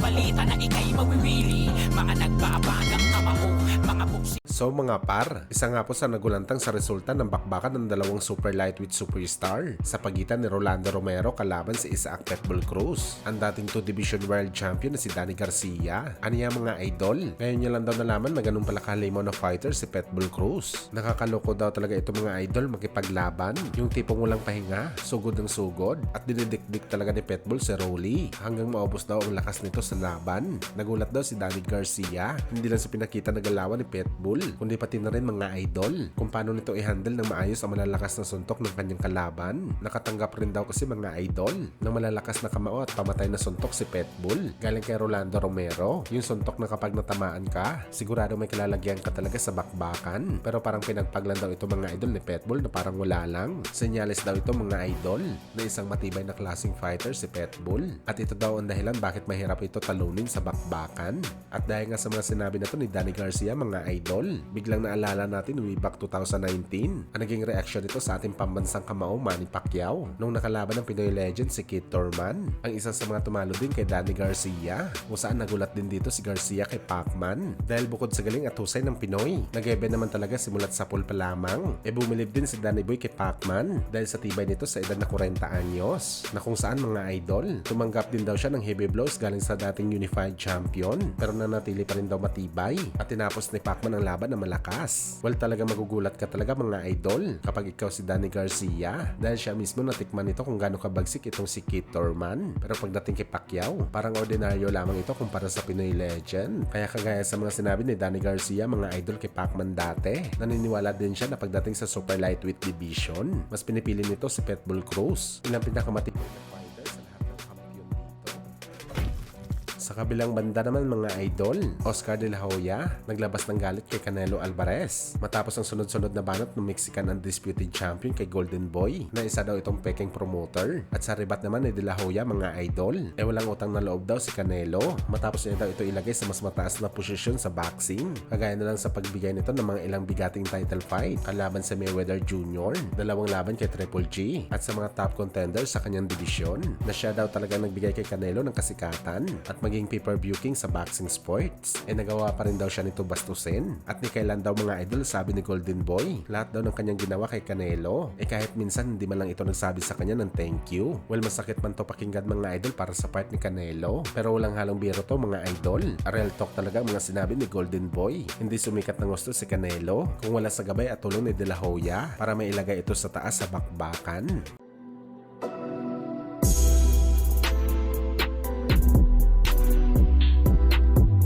balita na ika'y mawiwili. Mga nagbabagang kamao, mga buksi. So mga par, isa nga po sa nagulantang sa resulta ng bakbakan ng dalawang super lightweight superstar sa pagitan ni Rolando Romero kalaban si Isaac Pitbull Cruz. Ang dating 2 Division World Champion na si Danny Garcia. Aniya mga idol, ngayon niya lang daw nalaman na ganun pala kahalimaw na fighter si Pitbull Cruz. Nakakaloko daw talaga ito mga idol makipaglaban. Yung tipong walang pahinga, sugod ng sugod, at dinidikdik talaga ni Pitbull si Rolly hanggang maubos daw ang lakas nito sa laban. Nagulat daw si Danny Garcia, hindi lang sa pinakita na galawan ni Pitbull, kundi pati na rin mga idol kung paano nito i-handle ng maayos ang malalakas na suntok ng kanyang kalaban. Nakatanggap rin daw kasi mga idol ng malalakas na kamao at pamatay na suntok si Pitbull galing kay Rolando Romero. Yung suntok na kapag natamaan ka, sigurado may kalalagyan ka talaga sa bakbakan. Pero parang pinagpaglan daw ito mga idol ni Pitbull na parang wala lang. Senyales daw ito mga idol na isang matibay na klaseng fighter si Pitbull. At ito daw ang dahilan bakit mahirap ito talunin sa bakbakan. At dahil nga sa mga sinabi na to ni Danny Garcia mga idol, biglang naalala natin way back 2019 ang naging reaction nito sa ating pambansang kamao Manny Pacquiao nung nakalaban ng Pinoy legend si Keith Thurman, ang isa sa mga tumalo din kay Danny Garcia, kung saan nagulat din dito si Garcia kay Pacman dahil bukod sa galing at husay ng Pinoy, nag-ebe naman talaga simulat sa pool pa lamang. Bumilib din si Danny Boy kay Pacman dahil sa tibay nito sa edad na 40 anyos, na kung saan mga idol, tumanggap din daw siya ng heavy blows galing sa dating unified champion pero nanatili pa rin daw matibay at tinapos ni Pacman ang laban na malakas. Well, talaga magugulat ka talaga mga idol kapag ikaw si Danny Garcia dahil siya mismo natikman nito kung gaano kabagsik itong si Keith Thurman. Pero pagdating kay Pacquiao, parang ordinaryo lamang ito kumpara sa Pinoy legend. Kaya kagaya sa mga sinabi ni Danny Garcia mga idol kay Pacman dati, naniniwala din siya na pagdating sa super lightweight division, mas pinipili nito si Pitbull Cruz, ilang pinakamatibay na fighter sa lahat ng kampiyon dito. Sa kabilang banda naman mga idol, Oscar De La Hoya naglabas ng galit kay Canelo Alvarez matapos ang sunod-sunod na banat ng Mexican undisputed champion kay Golden Boy na isa daw itong peking promoter. At sa ribat naman ni De La Hoya mga idol, walang utang na loob daw si Canelo matapos niya daw ito ilagay sa mas mataas na posisyon sa boxing, kagaya na lang sa pagbigay nito ng mga ilang bigating title fight kalaban sa Mayweather Jr., dalawang laban kay Triple G at sa mga top contenders sa kanyang division, na siya daw talagang nagbigay kay Canelo ng kasikatan at maging pay-per-view king sa boxing sports. Nagawa pa rin daw siya nito bastusin. At ni kailan daw mga idol, sabi ni Golden Boy, lahat daw ng kanyang ginawa kay Canelo, kahit minsan hindi man lang ito nagsabi sa kanya ng thank you. Well, masakit man to pakinggan mga idol para sa part ni Canelo, pero walang halong biro to mga idol. Real talk talaga ang mga sinabi ni Golden Boy. Hindi sumikat ng gusto si Canelo kung wala sa gabay at tulong ni De La Hoya para mailagay ito sa taas sa bakbakan.